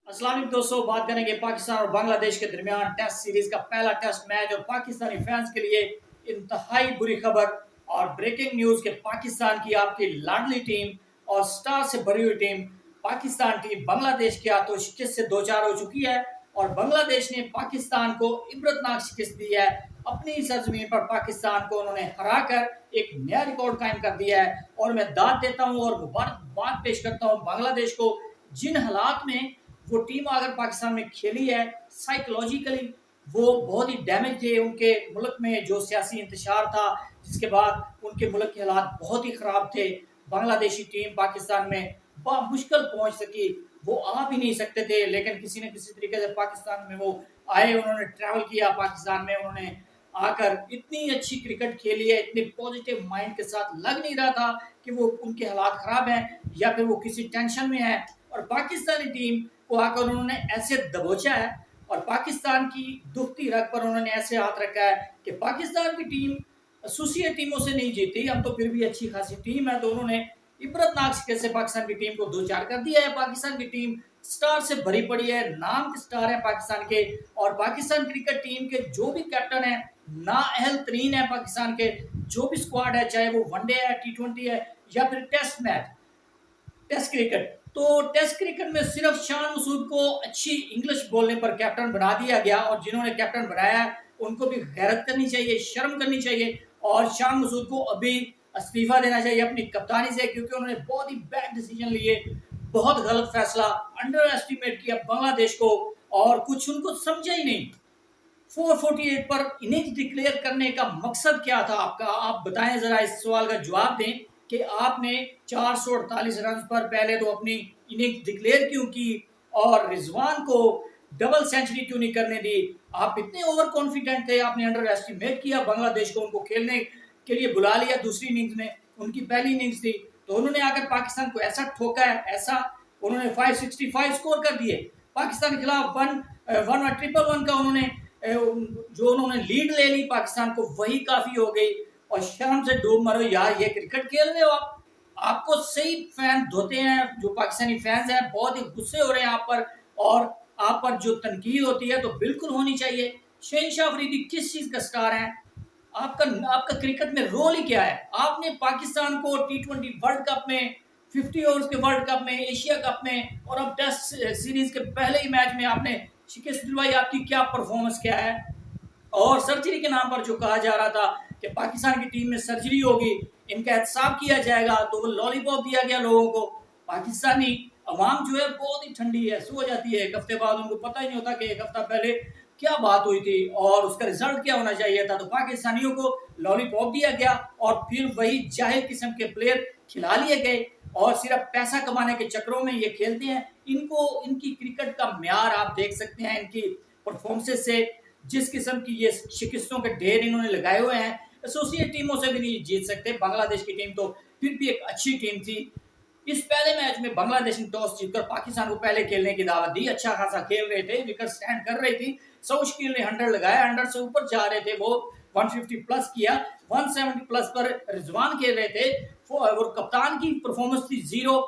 अस्सलाम वालेकुम दोस्तों, बात करेंगे पाकिस्तान और बांग्लादेश के दरमियान टेस्ट सीरीज का पहला टेस्ट मैच और पाकिस्तानी फैंस के लिए इंतहाई बुरी खबर और ब्रेकिंग न्यूज के पाकिस्तान की आपकी लाडली टीम और स्टार से भरी हुई टीम पाकिस्तान टीम बांग्लादेश के हाथों शिकस्त से दो चार हो चुकी है और बांग्लादेश ने पाकिस्तान को इबरतनाक शिकस्त दी है। अपनी सरजमीन पर पाकिस्तान को उन्होंने हराकर एक नया रिकॉर्ड कायम कर दिया है और मैं दाद देता हूं और मुबारकबाद पेश करता हूं बांग्लादेश को। जिन हालात में वो टीम अगर पाकिस्तान में खेली है, साइकोलॉजिकली वो बहुत ही डैमेज थे। उनके मुल्क में जो सियासी इंतशार था, जिसके बाद उनके मुल्क के हालात बहुत ही खराब थे। बांग्लादेशी टीम पाकिस्तान में मुश्किल पहुंच सकी, वो आ भी नहीं सकते थे, लेकिन किसी न किसी तरीके से पाकिस्तान में वो आए। उन्होंने ट्रैवल किया पाकिस्तान में, उन्होंने आकर इतनी अच्छी क्रिकेट खेली है, इतने पॉजिटिव माइंड के साथ। लग नहीं रहा था कि वो उनके हालात खराब हैं या फिर वो किसी टेंशन में है। और पाकिस्तानी टीम को आकर उन्होंने ऐसे दबोचा है और पाकिस्तान की दुखती रग पर उन्होंने ऐसे हाथ रखा है कि पाकिस्तान की टीम एसोसिएट टीमों से नहीं जीती, हम तो फिर भी अच्छी खासी टीम है। तो उन्होंने इबरतनाक शिकस्त से पाकिस्तान की टीम को दो चार कर दिया है। पाकिस्तान की टीम स्टार से भरी पड़ी है, नाम के स्टार है पाकिस्तान के। और पाकिस्तान क्रिकेट टीम के जो भी कैप्टन है नाअहल तरीन है। पाकिस्तान के जो भी स्क्वाड है, चाहे वो वनडे है, T20 है या फिर टेस्ट मैच, टेस्ट क्रिकेट, तो टेस्ट क्रिकेट में सिर्फ शान मसूद को अच्छी इंग्लिश बोलने पर कैप्टन बना दिया गया और जिन्होंने कैप्टन बनाया उनको भी गैरत करनी चाहिए, शर्म करनी चाहिए और शान मसूद को अभी इस्तीफा देना चाहिए अपनी कप्तानी से, क्योंकि उन्होंने बहुत ही बैड डिसीजन लिए, बहुत गलत फैसला, अंडर एस्टिमेट किया बांग्लादेश को और कुछ उनको समझा ही नहीं। 448 पर इनिंग्स डिक्लेयर करने का मकसद क्या था आपका? आप बताएं जरा, इस सवाल का जवाब दें कि आपने 448 रन पर पहले तो अपनी इनिंग्स डिक्लेयर क्यों की और रिजवान को डबल सेंचुरी क्यों नहीं करने दी? आप इतने ओवर कॉन्फिडेंट थे, आपने अंडर एस्टिमेट किया बांग्लादेश को, उनको खेलने के लिए बुला लिया दूसरी इनिंग्स में, उनकी पहली इनिंग्स थी, तो उन्होंने आकर पाकिस्तान को ऐसा ठोका है, ऐसा उन्होंने 565 स्कोर कर दिए पाकिस्तान के खिलाफ। वन ट्रिपल वन का उन्होंने जो उन्होंने लीड ले ली पाकिस्तान को, वही काफी हो गई। और शर्म से डूब मरो यार, ये क्रिकेट खेल रहे हो आप, आपको सही फैन धोते हैं। जो पाकिस्तानी फैंस हैं बहुत ही गुस्से हो रहे हैं आप पर, और आप पर जो तनकीद होती है तो बिल्कुल होनी चाहिए। शहनशाह अफरीदी किस चीज का स्टार है? आपका आपका क्रिकेट में रोल ही क्या है? आपने पाकिस्तान को T20 वर्ल्ड कप में, 50 ओवर्स के वर्ल्ड कप में, एशिया कप में और अब टेस्ट सीरीज के पहले ही मैच में आपने शिकस्त दिलवाई। आपकी क्या परफॉर्मेंस क्या है? और सर्जरी के नाम पर जो कहा जा रहा था कि पाकिस्तान की टीम में सर्जरी होगी, इनका एहतसाब किया जाएगा, तो वो लॉलीपॉप दिया गया लोगों को। पाकिस्तानी अवाम जो है बहुत ही ठंडी है, सो जाती है एक हफ्ते बाद, उनको पता ही नहीं होता कि एक हफ्ता पहले क्या बात हुई थी और उसका रिजल्ट क्या होना चाहिए था। तो पाकिस्तानियों को लॉलीपॉप दिया गया और फिर वही जाहिल किस्म के प्लेयर खिला लिए गए और सिर्फ पैसा कमाने के चक्रों में ये खेलते हैं। इनको, इनकी क्रिकेट का म्यार आप देख सकते हैं इनकी परफॉर्मेंस से, जिस किस्म की ये शिकस्तों के ढेर इन्होंने लगाए हुए हैं। एसोसिएट टीमों से भी नहीं जीत सकते। बांग्लादेश की टीम तो फिर भी एक अच्छी टीम थी। इस पहले मैच में बांग्लादेश ने टॉस जीतकर पाकिस्तान को पहले खेलने की दावत दी, अच्छा खासा खेल रहे थे, विकेट स्टैंड कर रही थी। सौशकील ने 100 लगाया, 100 से ऊपर जा रहे थे वो, 150 प्लस किया, 170 प्लस पर रिजवान खेल रहे थे और कप्तान की परफॉर्मेंस थी 0,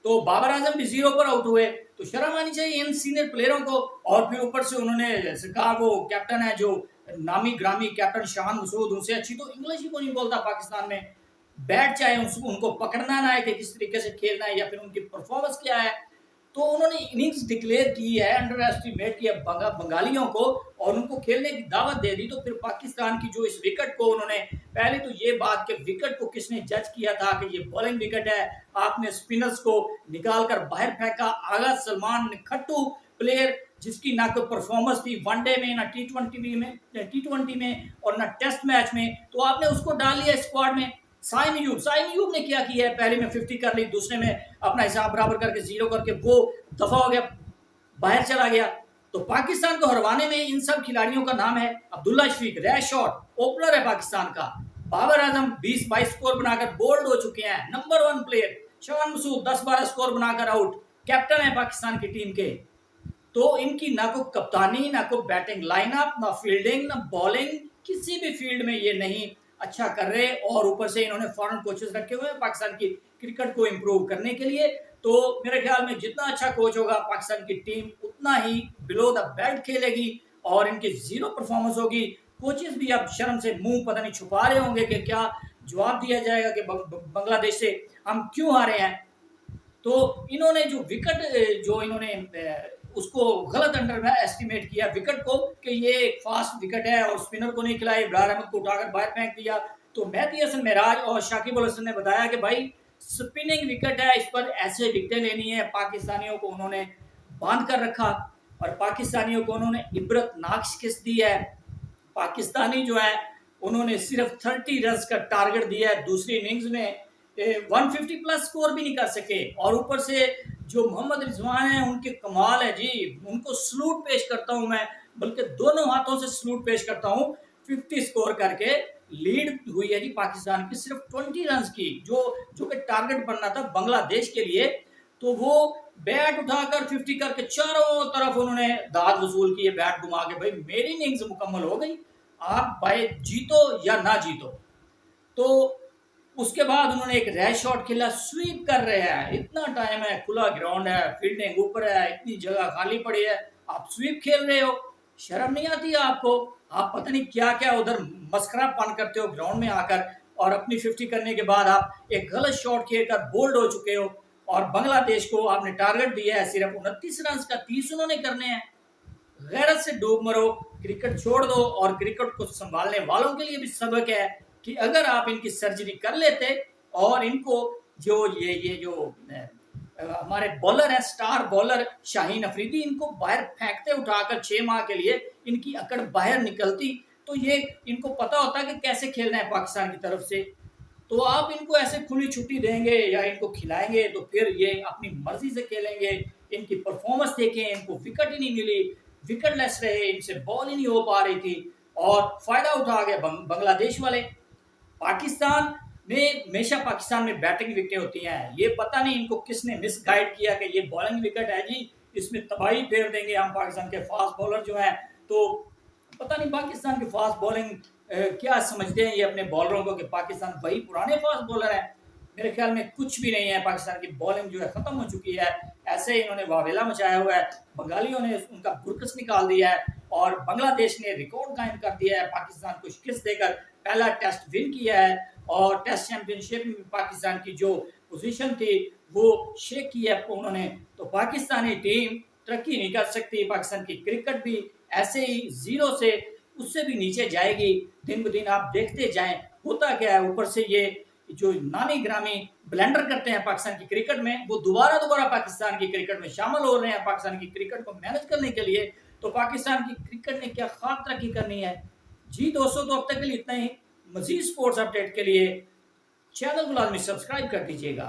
तो बाबर आजम भी 0 पर आउट हुए। तो शर्म आनी चाहिए इन सीनियर प्लेयरों को। और फिर ऊपर से उन्होंने कहा वो कैप्टन है जो नामी ग्रामी कैप्टन शान मसूद, उनसे अच्छी तो इंग्लिश ही को नहीं बोलता पाकिस्तान में। बैट चाहे उनको पकड़ना ना है कि किस तरीके से खेलना है या फिर उनकी परफॉर्मेंस क्या है। तो उन्होंने इनिंग्स डिक्लेयर की है, अंडर एस्टिमेट किया बंगालियों को और उनको खेलने की दावत दे दी। तो फिर पाकिस्तान की जो इस विकेट को उन्होंने, पहले तो ये बात कि विकेट को किसने जज किया था कि ये बॉलिंग विकेट है, आपने स्पिनर्स को निकाल कर बाहर फेंका। आगा सलमान खट्टू प्लेयर जिसकी ना कोई परफॉर्मेंस थी वनडे में, ना T20 में और ना टेस्ट मैच में, तो आपने उसको डाल लिया स्क्वाड में। साइम अयूब ने क्या किया है? पहले में 50 कर ली, दूसरे में अपना हिसाब बराबर करके 0 करके वो दफा हो गया, बाहर चला गया। तो पाकिस्तान को हरवाने में इन सब खिलाड़ियों का नाम है Abdullah Shafique, rash shot opener है पाकिस्तान का। बाबर आजम 20-22 स्कोर बनाकर बोल्ड हो चुके हैं, number 1 player. Shan Masood 10-12 score बनाकर आउट, कैप्टन है पाकिस्तान की टीम के। तो इनकी ना को कप्तानी, ना को बैटिंग लाइनअप, ना फील्डिंग, ना बॉलिंग, किसी भी फील्ड में ये नहीं अच्छा कर रहे। और ऊपर से इन्होंने फॉरेन कोचेस रखे हुए हैं पाकिस्तान की क्रिकेट को इंप्रूव करने के लिए। तो मेरे ख्याल में जितना अच्छा कोच होगा पाकिस्तान की टीम उतना ही बिलो द बेल्ट खेलेगी और इनकी जीरो परफॉर्मेंस होगी। कोचेस भी अब शर्म से मुंह पता नहीं छुपा रहे होंगे कि क्या जवाब दिया जाएगा कि बांग्लादेश से हम क्यों हारे हैं। तो इन्होंने जो विकेट जो इन्होंने उसको गलत अंडर में एस्टिमेट किया विकेट को कि ये एक फास्ट विकेट है और स्पिनर को नहीं खिलाया, इब्रार अहमद को उठाकर बाहर फेंक दिया। तो मेहदी हसन महराज और शाकिब अल हसन ने बताया कि भाई स्पिनिंग विकेट है, इस पर ऐसे विकेटें लेनी है। पाकिस्तानियों को उन्होंने बांध कर रखा और पाकिस्तानियों को उन्होंने इबरतनाक शिकस्त दी है। पाकिस्तानी जो है उन्होंने सिर्फ 30 रन का टारगेट दिया है, दूसरी इनिंग्स में 150 प्लस स्कोर भी नहीं कर सके। और ऊपर से जो मोहम्मद रिजवान है उनके कमाल है जी, उनको सलूट पेश करता हूं मैं, बल्कि दोनों हाथों से सलूट पेश करता हूं। 50 स्कोर करके लीड हुई है जी पाकिस्तान की सिर्फ 20 रन की, जो कि टारगेट बनना था बांग्लादेश के लिए। तो वो बैट उठाकर 50 करके चारों तरफ उन्होंने दाद वसूल की है, बैट घुमा के भाई मेरी इनिंग्स मुकम्मल हो गई, आप भाई जीतो या ना जीतो। तो उसके बाद उन्होंने एक रैश शॉट खेला, स्वीप कर रहे हैं, इतना टाइम है, खुला ग्राउंड है, फील्डिंग ऊपर है, इतनी जगह खाली पड़ी है, आप स्वीप खेल रहे हो, शर्म नहीं आती है आपको? आप पता नहीं क्या क्या उधर मस्खरापन करते हो ग्राउंड में आकर, और अपनी 50 करने के बाद आप एक गलत शॉट खेलकर बोल्ड हो चुके हो। और बांग्लादेश को आपने टारगेट दिया है सिर्फ 29 रन का, 30 उन्होंने करने हैं। गैरत से डूब मरो, क्रिकेट छोड़ दो। और क्रिकेट को संभालने वालों के लिए भी सबक है कि अगर आप इनकी सर्जरी कर लेते और इनको जो ये जो हमारे बॉलर है, स्टार बॉलर शाहीन अफरीदी, इनको बाहर फेंकते उठाकर 6 माह के लिए, इनकी अकड़ बाहर निकलती तो ये इनको पता होता कि कैसे खेलना है पाकिस्तान की तरफ से। तो आप इनको ऐसे खुली छुट्टी देंगे या इनको खिलाएंगे तो फिर ये अपनी मर्जी से खेलेंगे। इनकी परफॉर्मेंस देखें, इनको विकेट ही नहीं मिली, विकेटलेस रहे, इनसे बॉल ही नहीं हो पा रही थी और फायदा उठा गए बांग्लादेश वाले। पाकिस्तान में हमेशा पाकिस्तान में बैटिंग विकेटें होती हैं, ये पता नहीं इनको किसने मिस गाइड किया कि ये बॉलिंग विकेट है जी, इसमें तबाही फेर देंगे हम पाकिस्तान के फास्ट बॉलर जो हैं। तो पता नहीं पाकिस्तान के फास्ट बॉलिंग क्या समझते हैं ये अपने बॉलरों को कि पाकिस्तान वही पुराने फास्ट बॉलर हैं। मेरे ख्याल में कुछ भी नहीं है, पाकिस्तान की बॉलिंग जो है खत्म हो चुकी है। ऐसे ही इन्होंने वावेला मचाया हुआ है, बंगालियों ने उनका बुरकस निकाल दिया है और बांग्लादेश ने रिकॉर्ड कायम कर दिया है, पाकिस्तान को शिकस्त देकर पहला टेस्ट विन किया है। और टेस्ट चैंपियनशिप में पाकिस्तान की जो पोजीशन थी वो शेक की है उन्होंने। तो पाकिस्तानी टीम तरक्की नहीं कर सकती, पाकिस्तान की क्रिकेट भी ऐसे ही जीरो से उससे भी नीचे जाएगी। दिन ब दिन आप देखते जाएं होता क्या है। ऊपर से ये जो नामी ग्रामी ब्लेंडर करते हैं पाकिस्तान की क्रिकेट में, वो दोबारा पाकिस्तान की क्रिकेट में शामिल हो रहे हैं पाकिस्तान की क्रिकेट को मैनेज करने के लिए। तो पाकिस्तान की क्रिकेट ने क्या खास तरक्की करनी है। जी दोस्तों, तो अब तक के लिए इतना ही। मजीद स्पोर्ट्स अपडेट के लिए चैनल को लाजमी सब्सक्राइब कर दीजिएगा।